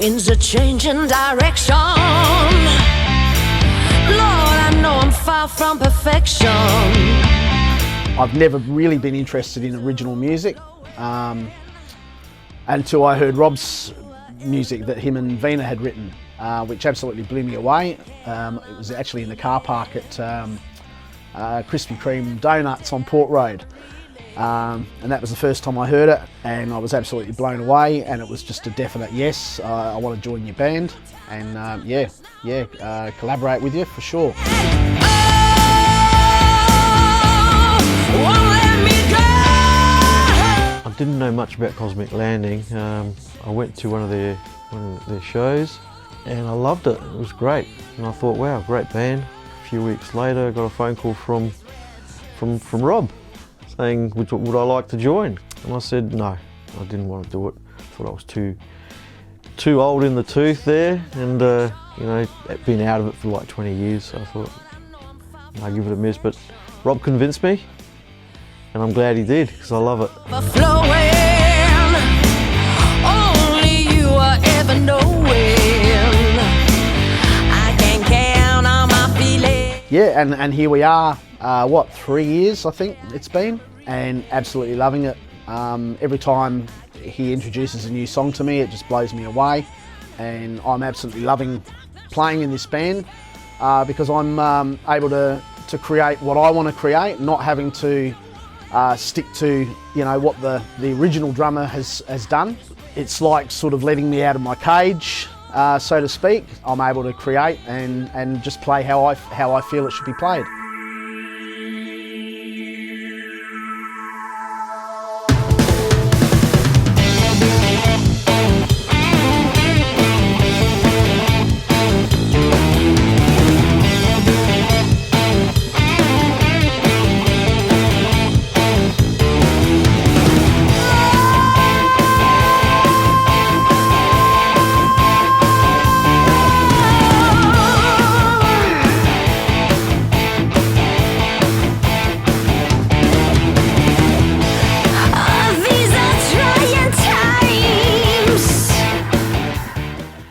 winds are changing direction. Lord, I know I'm far from perfection. I've never really been interested in original music until I heard Rob's music that him and Vena had written, which absolutely blew me away. It was actually in the car park at Krispy Kreme Donuts on Port Road. And that was the first time I heard it, and I was absolutely blown away, and it was just a definite yes, I want to join your band, and collaborate with you for sure. I didn't know much about Kozmik Landing. I went to one of their shows and I loved it. It was great, and I thought, wow, great band. A few weeks later I got a phone call from Rob saying, would I like to join? And I said no, I didn't want to do it. I thought I was too old in the tooth there, and you know, been out of it for like 20 years, so I thought I'd give it a miss. But Rob convinced me, and I'm glad he did, because I love it. Only you are ever knowing. I can count on my feelings. Yeah, and here we are, what, 3 years I think it's been, and absolutely loving it. Every time he introduces a new song to me, it just blows me away, and I'm absolutely loving playing in this band because I'm able to create what I want to create, not having to stick to, you know, what the original drummer has done. It's like sort of letting me out of my cage, so to speak. I'm able to create and just play how I feel it should be played.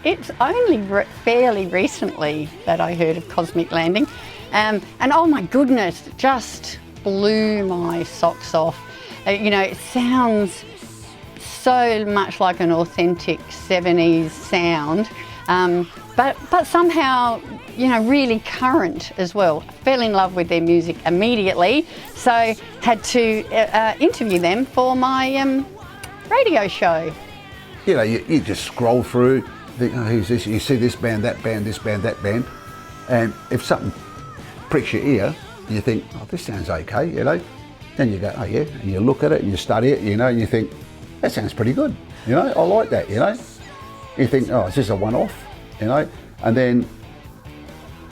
It's only fairly recently that I heard of Kozmik Landing, and oh my goodness, just blew my socks off. You know, it sounds so much like an authentic 70s sound, but somehow, you know, really current as well. Fell in love with their music immediately, so had to interview them for my radio show. You know, you just scroll through, think, oh, who's this? You see this band, that band, this band, that band, and if something pricks your ear, you think, oh, this sounds okay, you know. Then you go, oh yeah, and you look at it and you study it, you know, and you think, that sounds pretty good, you know, I like that, you know. You think, oh, is this a one-off, you know, and then,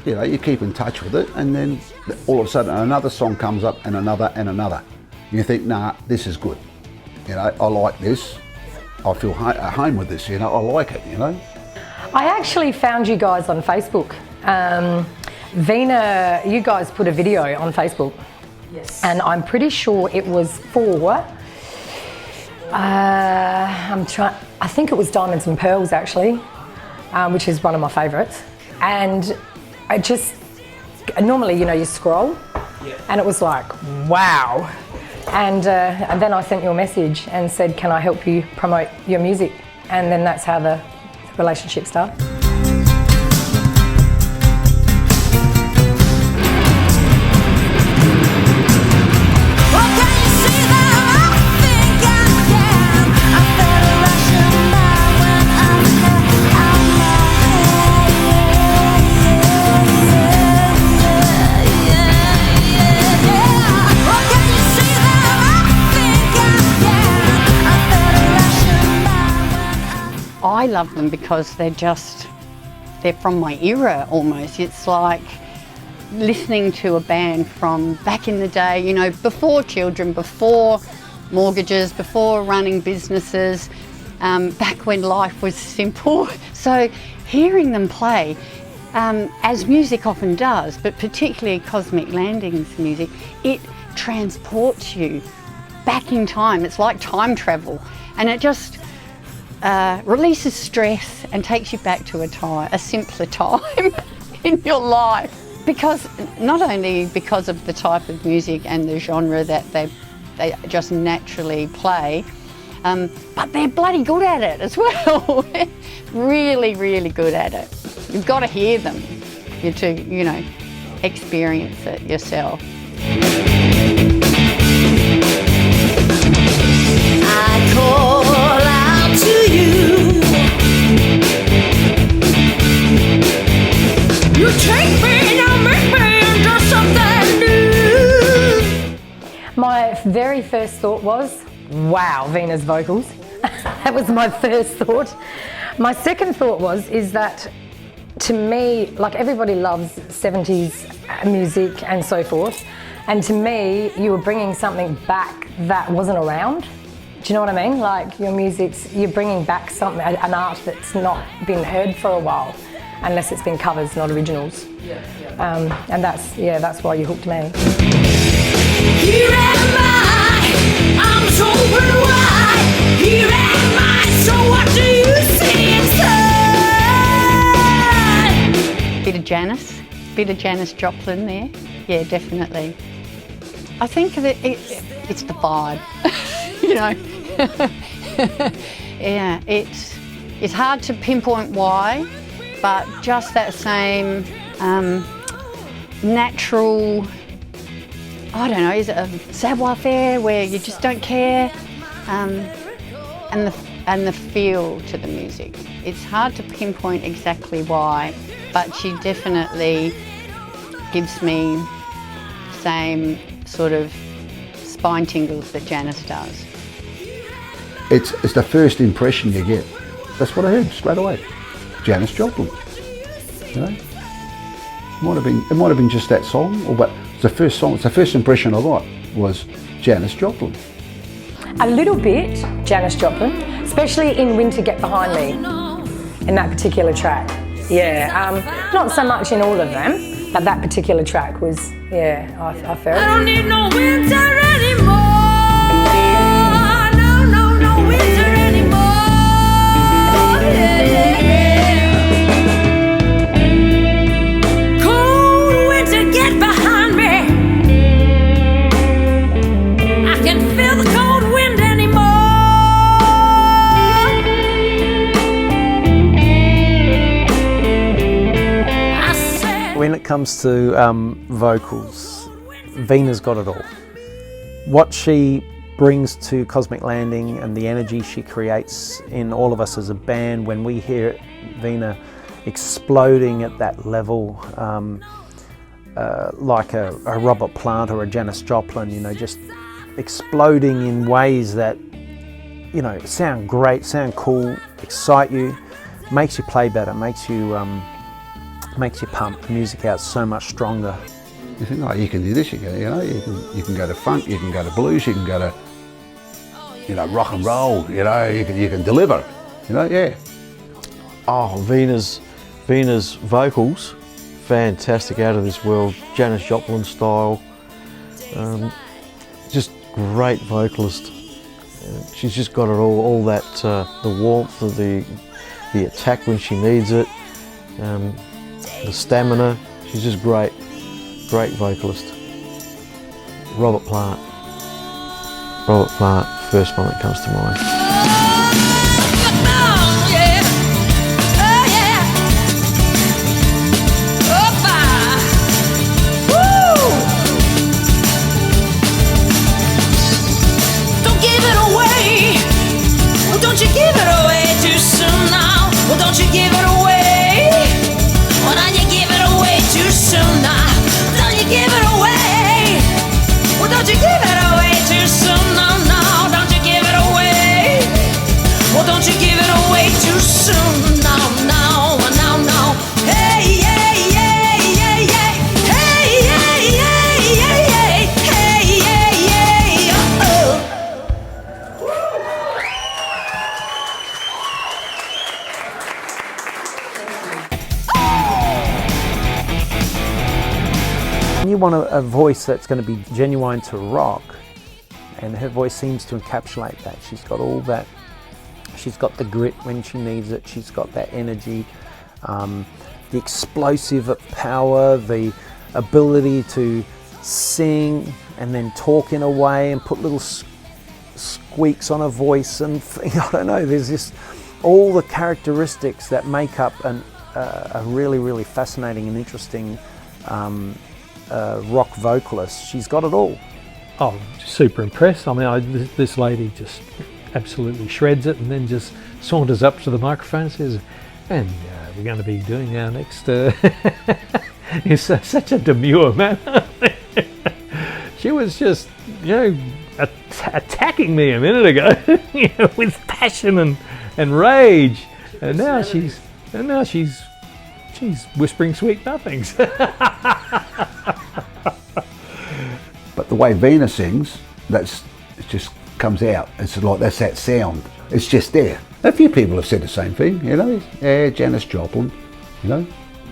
you know, you keep in touch with it, and then all of a sudden another song comes up, and another and another. You think, nah, this is good, you know, I like this, I feel at home with this, you know, I like it, you know. I actually found you guys on Facebook. Vena, you guys put a video on Facebook. Yes. And I'm pretty sure it was for, I think it was Diamonds and Pearls actually, which is one of my favourites. And I just, normally, you know, you scroll, and it was like, wow. And then I sent you a message and said, can I help you promote your music? And then that's how the relationship started. I love them because they're from my era almost. It's like listening to a band from back in the day, you know, before children, before mortgages, before running businesses, back when life was simple. So hearing them play, as music often does, but particularly Kozmik Landing's music, it transports you back in time. It's like time travel, and it just releases stress and takes you back to a simpler time in your life. Because not only because of the type of music and the genre that they just naturally play, but they're bloody good at it as well. Really, really good at it. You've got to hear them to, you know, experience it yourself. I call out to you. You take me, now make me into something new. My very first thought was, wow, Vena's vocals. That was my first thought. My second thought is that to me, like everybody loves 70s music and so forth, and to me, you were bringing something back that wasn't around. Do you know what I mean? Like your music's, you're bringing back something, an art that's not been heard for a while, unless it's been covers, not originals. And that's why you hooked me. Here am I'm so open wide. Here am I, so what do you see inside? Bit of Janis Joplin there. Yeah, definitely. I think that it's the vibe, you know. Yeah, it's hard to pinpoint why, but just that same natural, I don't know, is it a savoir-faire where you just don't care, and the feel to the music. It's hard to pinpoint exactly why, but she definitely gives me the same sort of spine tingles that Janis does. It's the first impression you get. That's what I heard straight away. Janis Joplin. You know, it might have been just that song, but it's the first song. It's the first impression I got was Janis Joplin. A little bit Janis Joplin, especially in Winter Get Behind Me, in that particular track. Yeah, not so much in all of them, but that particular track was, yeah, I felt. I don't need no winter anymore. No winter anymore. Cold winter, get behind me. I can feel the cold wind anymore. When it comes to vocals, Vena's got it all. What she brings to Kozmik Landing and the energy she creates in all of us as a band, when we hear Vena exploding at that level, like a Robert Plant or a Janis Joplin, you know, just exploding in ways that, you know, sound great, sound cool, excite you, makes you play better, makes you pump the music out so much stronger. You think, oh, you can do this, you can go to funk, you can go to blues, you can go to, you know, rock and roll, you know, you can deliver, you know, yeah. Oh, Vena's vocals, fantastic, out of this world, Janis Joplin style, just great vocalist. She's just got it all that, the warmth, the attack when she needs it, the stamina. She's just great vocalist. Robert Plant, first one that comes to mind. You want a voice that's going to be genuine to rock, and her voice seems to encapsulate that. She's got all that She's got the grit when she needs it. She's got that energy, the explosive power, the ability to sing and then talk in a way and put little squeaks on her voice, and I don't know, there's just all the characteristics that make up a really, really fascinating and interesting rock vocalist. She's got it all. Oh, super impressed. I mean, this lady just absolutely shreds it, and then just saunters up to the microphone and says, and we're going to be doing our next... It's such a demure manner. She was just, attacking me a minute ago, with passion and rage, and now she's whispering sweet nothings. But the way Vena sings, it just comes out. It's like, that's that sound. It's just there. A few people have said the same thing, Yeah, Janis Joplin,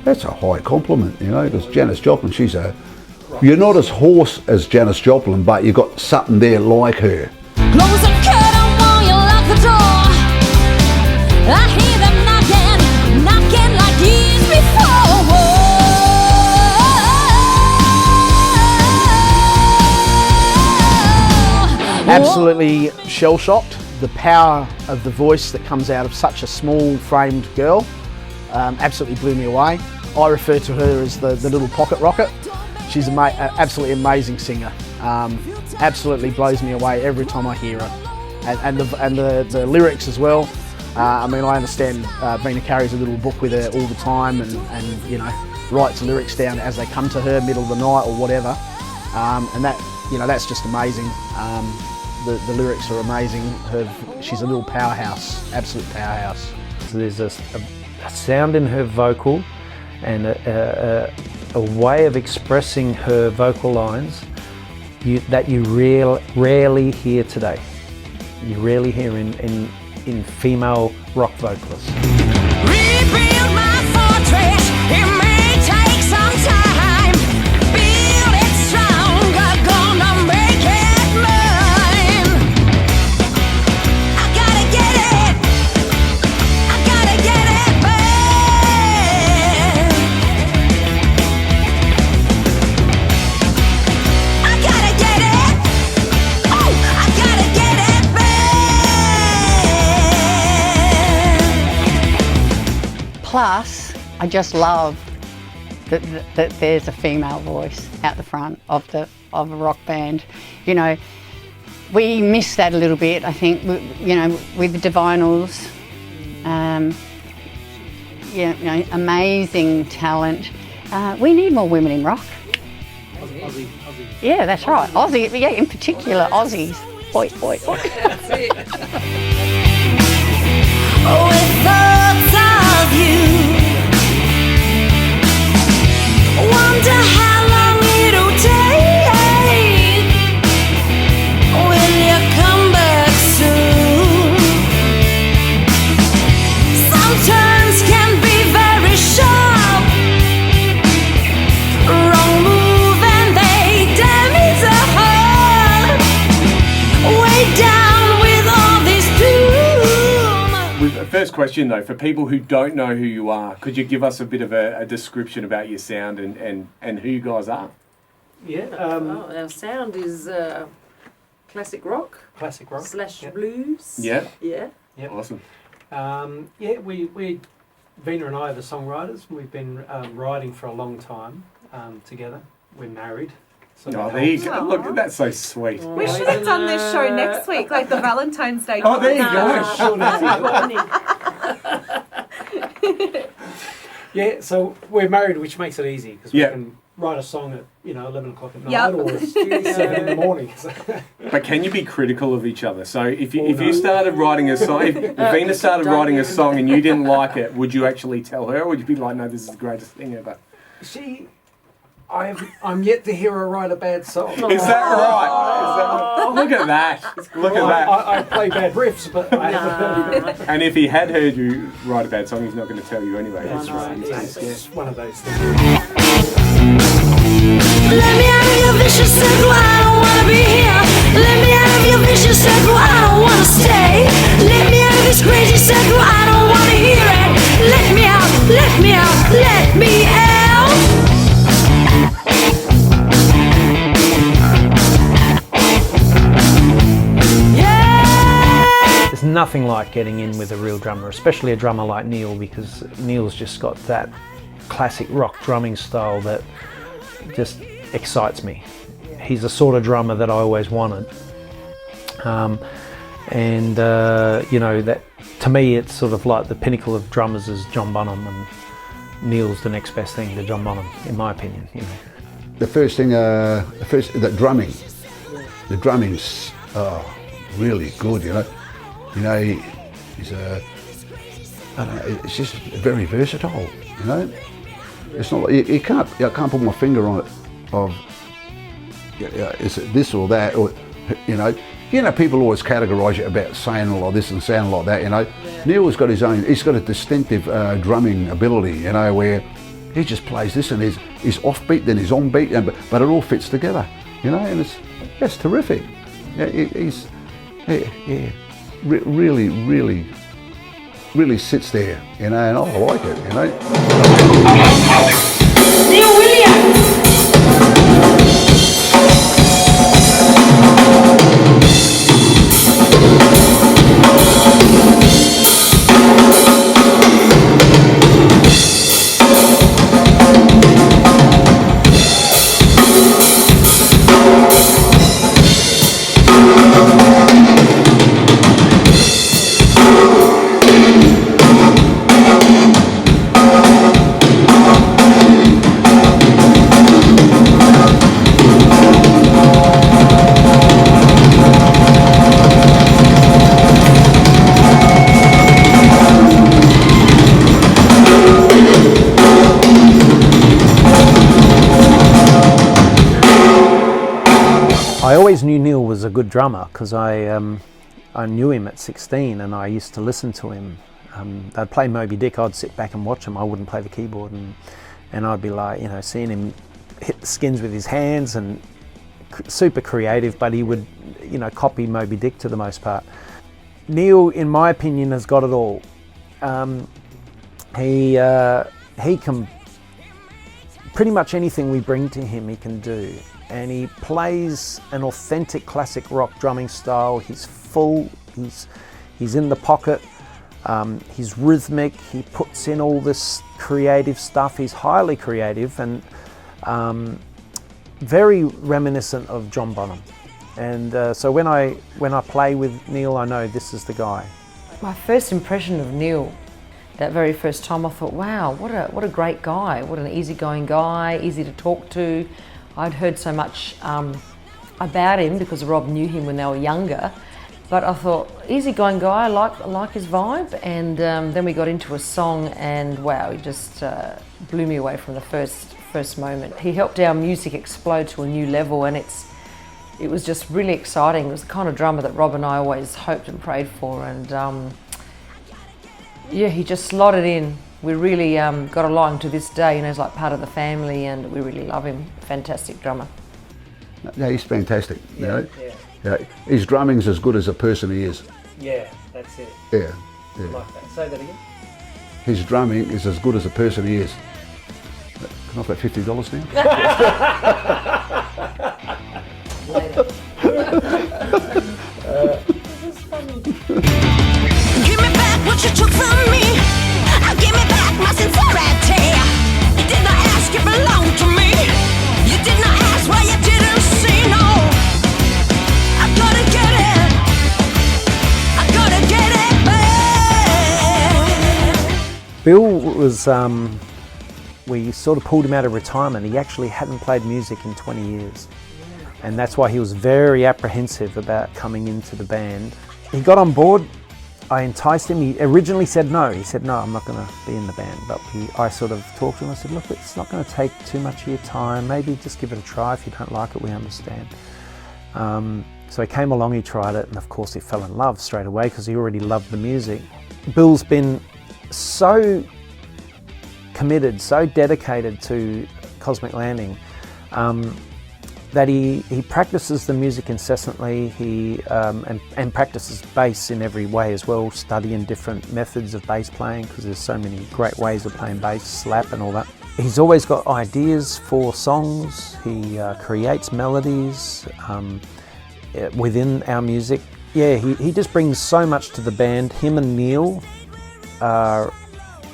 That's a high compliment, because Janis Joplin, you're not as hoarse as Janis Joplin, but you've got something there like her. Close the curtain while you lock the door. I hear them knocking like years before. Absolutely shell-shocked. The power of the voice that comes out of such a small-framed girl absolutely blew me away. I refer to her as the little pocket rocket. She's an absolutely amazing singer. Absolutely blows me away every time I hear her. And the lyrics as well. I understand Vena carries a little book with her all the time and writes lyrics down as they come to her, middle of the night or whatever. And that's just amazing. The lyrics are amazing. She's a little powerhouse, absolute powerhouse. So there's a sound in her vocal and a way of expressing her vocal lines that you rarely hear today. You rarely hear in female rock vocalists. Rebuild my fortress, it may take some time. Build it stronger, gonna make it mine. I gotta get it, I gotta get it back. I gotta get it, oh, I gotta get it back. Plus, I just love that there's a female voice out the front of a rock band. We miss that a little bit, I think, with the Divinals. Amazing talent. We need more women in rock. Aussie. Yeah, that's right. Aussie, yeah, in particular, Aussies. Oi, oi, oi. That's it. With thoughts of you, wonder how long it'll take. Will you come back soon? Some turns can be very sharp. Wrong move and they damage the heart. Way down with all this doom. First question though, for people who don't know who you are, could you give us a bit of a description about your sound and who you guys are? Yeah. Our sound is classic rock. Classic rock. / blues. Yeah. Yeah. Yep. Awesome. We Vena and I are the songwriters. We've been writing for a long time together. We're married. So there you go. Look, that's so sweet. We should have done this show next week, like the Valentine's Day. Oh, there you go. Yeah, so we're married, which makes it easy because we can write a song at 11 o'clock at night or 7 in the morning. But can you be critical of each other? So if you started writing a song, if Vena started writing a song and you didn't like it, would you actually tell her, or would you be like, no, this is the greatest thing ever? I'm yet to hear her write a bad song. Is that right? Look at that. Look at that. I play bad riffs, but I haven't heard it. And if he had heard you write a bad song, he's not going to tell you anyway. That's right. It's one of those things. Let me out of your vicious circle, I don't wanna be here. Let me out of your vicious circle, I don't wanna stay. Let me out of this great nothing like getting in with a real drummer, especially a drummer like Neil, because Neil's just got that classic rock drumming style that just excites me. He's the sort of drummer that I always wanted. You know, that to me it's sort of like the pinnacle of drummers is John Bonham, and Neil's the next best thing to John Bonham, in my opinion. You know. The first thing, the drumming's really good. You know, he's I don't know, it's just very versatile. You know, it's not like I can't put my finger on it. Of is it this or that, or you know, people always categorise it about saying a lot of this and sounding like that. You know, Neil's got his own. He's got a distinctive drumming ability. You know, where he just plays this and he's offbeat, then he's on beat, but it all fits together. You know, and it's terrific. Yeah, really sits there. You know, and I like it. You know. Neil Williams. I always knew Neil was a good drummer because I knew him at 16 and I used to listen to him. They'd play Moby Dick, I'd sit back and watch him. I wouldn't play the keyboard, and I'd be like, you know, seeing him hit the skins with his hands, and super creative, but he would, you know, copy Moby Dick to the most part. Neil, in my opinion, has got it all. He can, pretty much anything we bring to him, he can do. And he plays an authentic classic rock drumming style. He's full, he's in the pocket, he's rhythmic, he puts in all this creative stuff. He's highly creative and very reminiscent of John Bonham. And so when I play with Neil, I know this is the guy. My first impression of Neil, that very first time, I thought, wow, what a great guy, what an easygoing guy, easy to talk to. I'd heard so much about him because Rob knew him when they were younger, but I thought, easygoing guy, I like his vibe. And then we got into a song, and wow, he just blew me away from the first moment. He helped our music explode to a new level, and it was just really exciting. It was the kind of drummer that Rob and I always hoped and prayed for, and yeah, he just slotted in. We really got along to this day, you know, he's like part of the family, and we really love him. Fantastic drummer. Yeah, he's fantastic. You know? Yeah. His drumming's as good as a person he is. Yeah, that's it. Yeah. I like that. Say that again. His drumming is as good as a person he is. Can I have that $50 now? Later. This is funny. Give me back what you took from me. Give me back my sincerity. You did not ask, you belong to me. You did not ask why you didn't see, no. I gotta get it. I gotta get it back. Bill was, we sort of pulled him out of retirement. He actually hadn't played music in 20 years. And that's why he was very apprehensive about coming into the band. He got on board. I enticed him. He originally said no. He said, no, I'm not going to be in the band. But I sort of talked to him. I said, look, it's not going to take too much of your time. Maybe just give it a try. If you don't like it, we understand. So he came along, he tried it, and of course he fell in love straight away because he already loved the music. Bill's been so committed, so dedicated to Kozmik Landing, that he practices the music incessantly. He and practices bass in every way as well, studying different methods of bass playing because there's so many great ways of playing bass, slap and all that. He's always got ideas for songs. He creates melodies within our music Yeah, he just brings so much to the band. Him and Neil are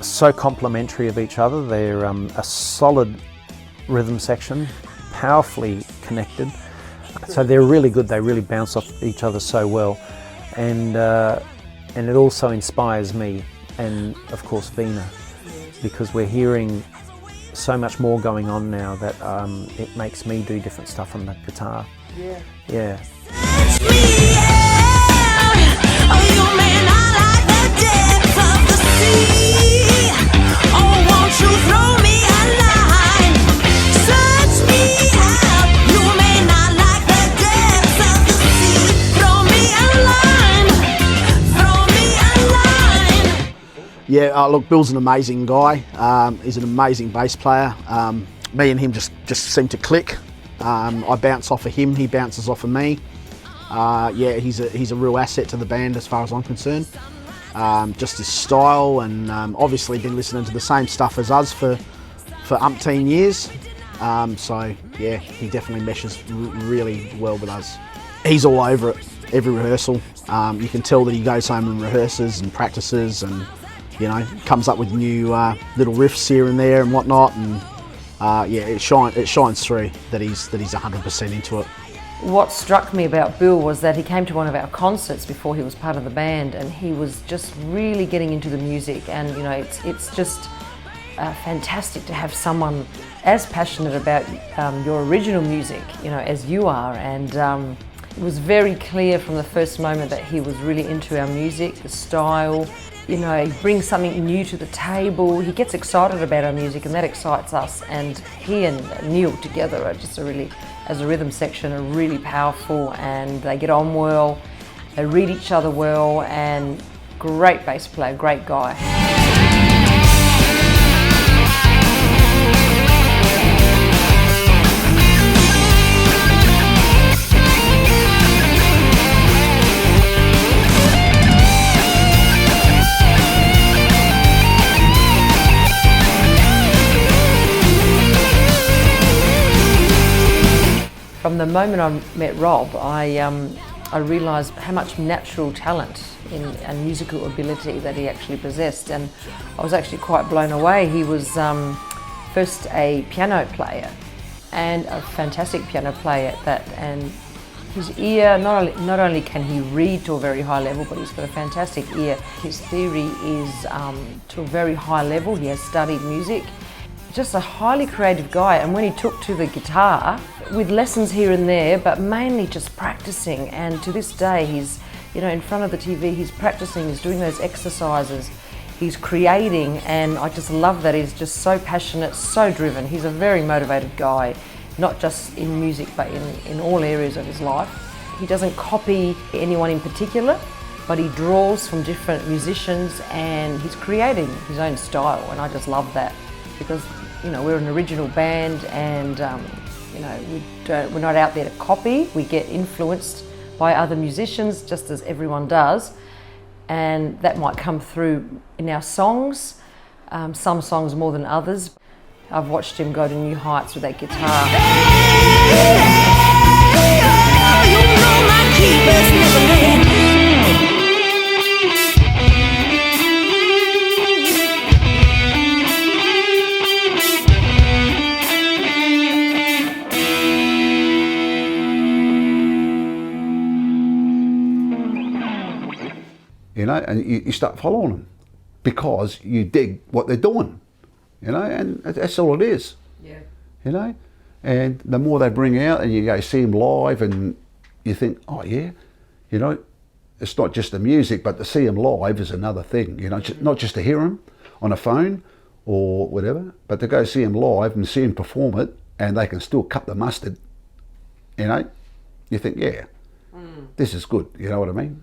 so complementary of each other. They're a solid rhythm section, powerfully connected. So they're really good. They really bounce off each other so well, and it also inspires me, and of course Vena, because we're hearing so much more going on now that it makes me do different stuff on the guitar. Yeah. Yeah. Yeah, look, Bill's an amazing guy. He's an amazing bass player. Me and him just seem to click. I bounce off of him, he bounces off of me. Yeah, he's a real asset to the band as far as I'm concerned. Just his style, and obviously been listening to the same stuff as us for umpteen years. So yeah, he definitely meshes really well with us. He's all over it, every rehearsal. You can tell that he goes home and rehearses and practices, and you know, comes up with new little riffs here and there and whatnot. And yeah, it shines through that he's 100% into it. What struck me about Bill was that he came to one of our concerts before he was part of the band, and he was just really getting into the music. And you know, it's just fantastic to have someone as passionate about your original music, you know, as you are. And it was very clear from the first moment that he was really into our music, the style. You know, he brings something new to the table. He gets excited about our music, and that excites us. And he and Neil together are just as a rhythm section, are really powerful, and they get on well. They read each other well, and great bass player, great guy. From the moment I met Rob, I realised how much natural talent and musical ability that he actually possessed, and I was actually quite blown away. He was first a piano player, and a fantastic piano player at that, and his ear, not only can he read to a very high level, but he's got a fantastic ear. His theory is to a very high level. He has studied music. Just a highly creative guy, and when he took to the guitar, with lessons here and there, but mainly just practicing, and to this day he's, you know, in front of the TV, he's practicing, he's doing those exercises, he's creating, and I just love that he's just so passionate, so driven. He's a very motivated guy, not just in music but in all areas of his life. He doesn't copy anyone in particular, but he draws from different musicians, and he's creating his own style, and I just love that, because you know, we're an original band, and you know, we're not out there to copy. We get influenced by other musicians, just as everyone does, and that might come through in our songs, some songs more than others. I've watched him go to new heights with that guitar. You know, and you start following them because you dig what they're doing, you know, and that's all it is. Yeah. You know, and the more they bring out, and you go see them live, and you think, oh yeah, you know, it's not just the music, but to see them live is another thing. You know, not just to hear them on a phone or whatever, but to go see them live and see them perform it, and they can still cut the mustard. You know, you think, yeah, this is good. You know what I mean?